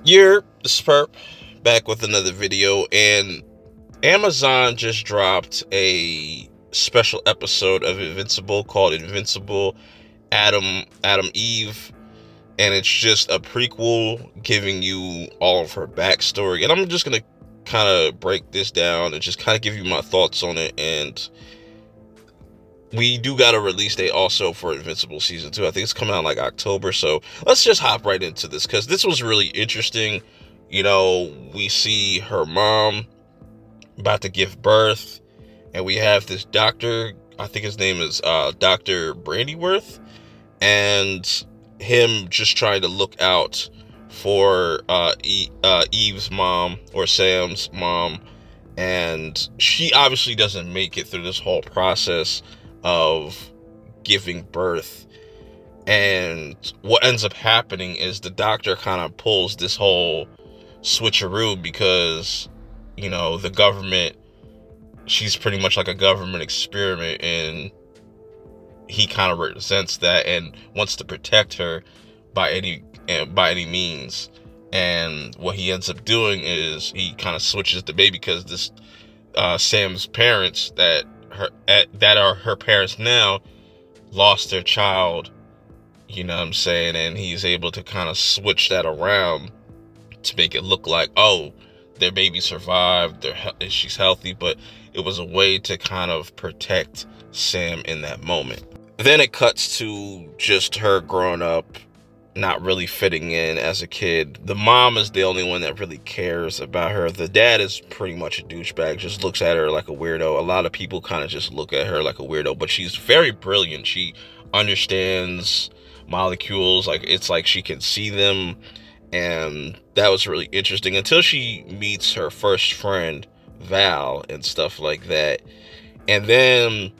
You're the Spurp, back with another video, and Amazon just dropped a special episode of Invincible called Invincible Atom Eve, and it's just a prequel giving you all of her backstory. And I'm just gonna kind of break this down and just kind of give you my thoughts on it. And we do got a release date also for Invincible season 2. I think it's coming out like October. So let's just hop right into this, because this was really interesting. You know, we see her mom about to give birth, and we have this doctor, I think his name is Dr. Brandyworth, and him just trying to look out for Eve's mom, or Sam's mom, and she obviously doesn't make it through this whole process of giving birth. And what ends up happening is the doctor kind of pulls this whole switcheroo, because, you know, the government, she's pretty much like a government experiment, and he kind of resents that and wants to protect her by any means. And what he ends up doing is he kind of switches the baby, because this Sam's parents that are her parents now lost their child, you know what I'm saying, and he's able to kind of switch that around to make it look like, oh, their baby survived, she's healthy, but it was a way to kind of protect Sam in that moment. Then it cuts to just her growing up, not really fitting in as a kid. The mom is the only one that really cares about her. The dad is pretty much a douchebag, just looks at her like a weirdo. A lot of people kind of just look at her like a weirdo, but she's very brilliant. She understands molecules, like it's like she can see them, and that was really interesting until she meets her first friend, Val, and stuff like that. And then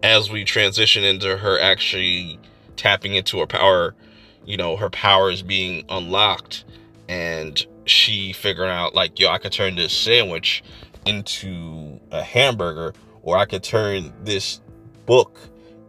as we transition into her actually tapping into her power, you know, her power is being unlocked, and she figuring out, like, yo, I could turn this sandwich into a hamburger, or I could turn this book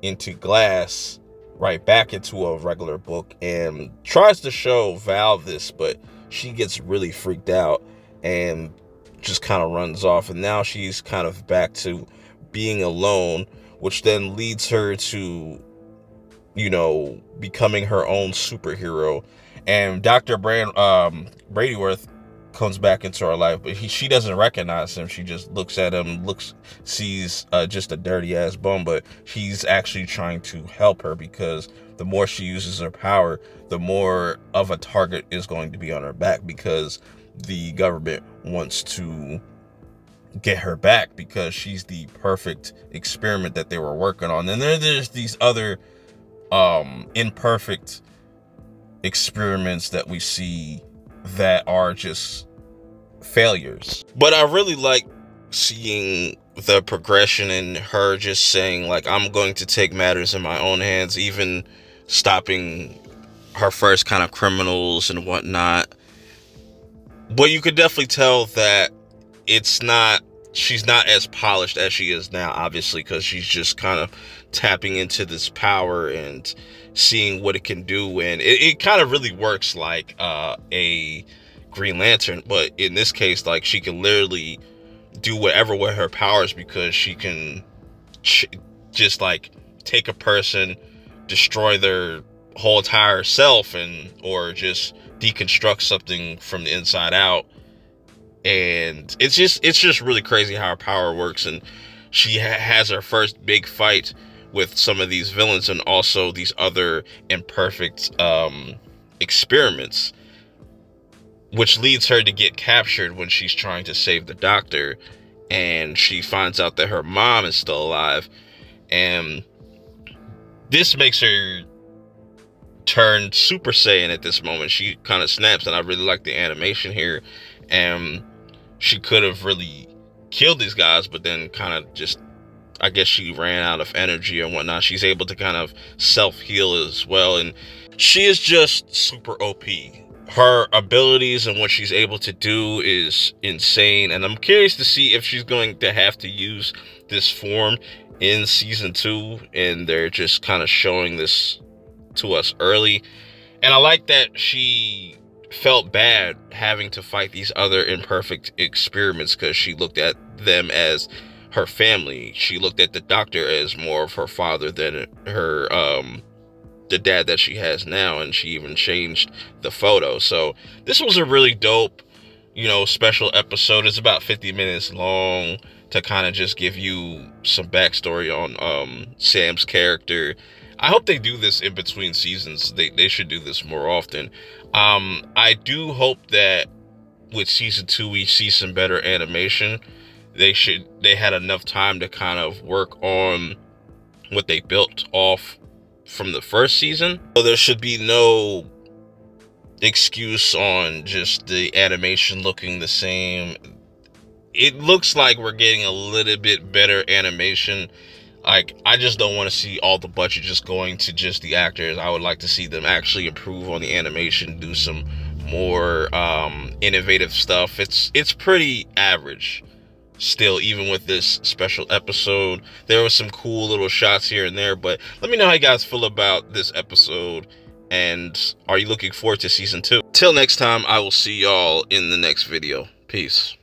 into glass right back into a regular book, and tries to show Val this, but she gets really freaked out and just kind of runs off. And now she's kind of back to being alone, which then leads her to, you know, becoming her own superhero. And Dr. Bradyworth comes back into her life, but she doesn't recognize him. She just looks at him, sees just a dirty ass bum, but he's actually trying to help her, because the more she uses her power, the more of a target is going to be on her back, because the government wants to get her back, because she's the perfect experiment that they were working on. And then there's these other imperfect experiments that we see that are just failures. But I really like seeing the progression in her just saying, like, I'm going to take matters in my own hands, even stopping her first kind of criminals and whatnot. But you could definitely tell that she's not as polished as she is now, obviously, because she's just kind of tapping into this power and seeing what it can do. And it kind of really works like a Green Lantern, but in this case, like, she can literally do whatever with her powers, because she can just like take a person, destroy their whole entire self, or just deconstruct something from the inside out. And it's just really crazy how her power works. And she has her first big fight with some of these villains, and also these other imperfect experiments, which leads her to get captured when she's trying to save the doctor, and she finds out that her mom is still alive. And this makes her turn Super Saiyan at this moment. She kind of snaps, and I really like the animation here. And she could have really killed these guys, but then kind of just, I guess she ran out of energy and whatnot. She's able to kind of self-heal as well, and she is just super OP. Her abilities and what she's able to do is insane, and I'm curious to see if she's going to have to use this form in season 2, and they're just kind of showing this to us early. And I like that she felt bad having to fight these other imperfect experiments, because she looked at them as her family. She looked at the doctor as more of her father than her the dad that she has now, and she even changed the photo. So this was a really dope, you know, special episode. It's about 50 minutes long to kind of just give you some backstory on Sam's character. I hope they do this in between seasons. They should do this more often. I do hope that with season 2 we see some better animation. They had enough time to kind of work on what they built off from the first season. So there should be no excuse on just the animation looking the same. It looks like we're getting a little bit better animation. Like, I just don't want to see all the budget just going to just the actors. I would like to see them actually improve on the animation, do some more innovative stuff. It's pretty average still, even with this special episode. There was some cool little shots here and there, but let me know how you guys feel about this episode, and are you looking forward to season 2? Till next time, I will see y'all in the next video. Peace.